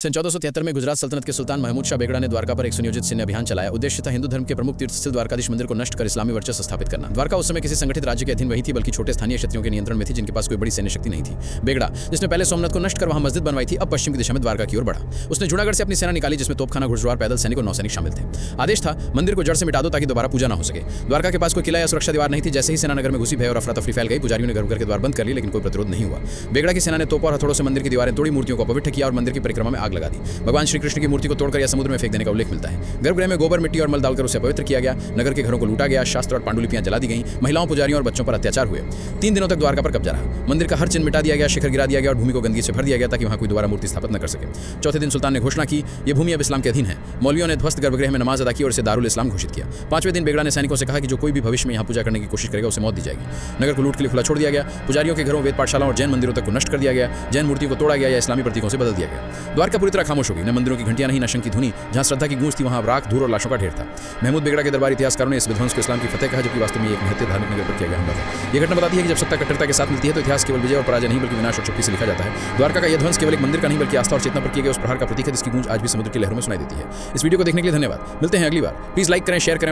सन 1473 में गुजरात सल्तनत के सुल्तान महमूद शाह बेगड़ा ने द्वारका पर एक सुनियोजित सैन्य अभियान चलाया। उद्देश्य था हिंदू धर्म के प्रमुख तीर्थ स्थल द्वारकाधीश मंदिर को नष्ट कर इस्लामी वर्चस्व स्थापित करना। द्वारका उस समय किसी संगठित राज्य के अधीन नहीं थी, बल्कि छोटे स्थानीय क्षत्रियों के नियंत्रण में थी, जिनके पास कोई बड़ी सैन्य शक्ति नहीं थी। बेगड़ा, जिसने पहले सोमनाथ को नष्ट कर वहां मस्जिद बनवाई थी, अब पश्चिम की दिशा में द्वारका की ओर बढ़ा। उसने जूनागढ़ से अपनी सेना निकाली, जिसमें तोपखाना, घुड़सवार, पैदल सैनिक और नौसैनिक शामिल थे। आदेश था मंदिर को जड़ से मिटा दो ताकि दोबारा पूजा न हो सके। द्वारका के पास कोई किला या सुरक्षा दीवार नहीं थी। जैसे ही सेना नगर में घुसी, भय और अफरा तफरी फैल गई। पुजारियों ने घर के द्वार बंद कर ली, लेकिन कोई प्रतिरोध नहीं हुआ। बेगड़ा की सेना ने तोपों और हथौड़ों से मंदिर की दीवारें तोड़ी, मूर्तियों को अपवित्र किया और मंदिर की परिक्रमा में आग लगा दी। भगवान श्री कृष्ण की मूर्ति को तोड़कर या समुद्र में फेंक देने का उल्लेख मिलता है। गर्भगृह में गोबर, मिट्टी और मल डालकर उसे पवित्र किया गया। नगर के घरों को लूटा गया, शास्त्र और पांडुलिपियां जला दी गईं। महिलाओं, पुजारियों और बच्चों पर अत्याचार हुए। 3 दिनों तक द्वारका पर कब्जा रहा। मंदिर का हर चिन्ह मिटा दिया गया, शिखर गिरा दिया गया और भूमि को गंदगी से भर दिया गया ताकि वहां कोई दोबारा मूर्ति स्थापित न कर सके। चौथे दिन सुल्तान ने घोषणा की, ये भूमि अब इस्लाम के अधीन है। मौलवियों ने ध्वस्त गर्भगृह में नमाज अदा की और इसे दारुल इस्लाम घोषित किया। 5वें दिन बेगड़ा ने सैनिकों से कहा कि जो कोई भी भविष्य में यहाँ पूजा करने की कोशिश करेगा उसे मौत दी जाएगी। नगर को लूट के लिए खुला छोड़ दिया गया। पुजारियों के घरों, वेद पाठशालाओं और जैन मंदिरों तक को नष्ट कर दिया गया। जैन मूर्तियों को तोड़ा गया या इस्लामी प्रतीकों से बदल दिया गया। द्वारका पूरी तरह खामोश हो गई। न मंदिरों की घंटियां, नहीं न शंख की धुनी। जहां श्रद्धा की गूंज थी, वहां राख, धूल और लाशों का ढेर था। महमूद बेगड़ा के दरबारी इतिहासकारों ने इस विध्वंस को इस्लाम की फतेह कहा, जबकि वास्तव में एक निहत्थे धार्मिक नगर पर किया गया हमला था। यह घटना बताती है कि जब सत्ता कट्टरता के साथ मिलती है तो इतिहास केवल विजय और पराजय नहीं, बल्कि विनाश और चुप्पी से लिखा जाता है। द्वारका का यह ध्वंस केवल एक मंदिर का नहीं, बल्कि आस्था और चेतना पर किए गए उस प्रहार का प्रतीक है, जिसकी गूंज आज भी समुद्र की लहरों में सुनाई देती है। इस वीडियो को देखने के लिए धन्यवाद। मिलते हैं अगली बार। प्लीज लाइक करें, शेयर करें।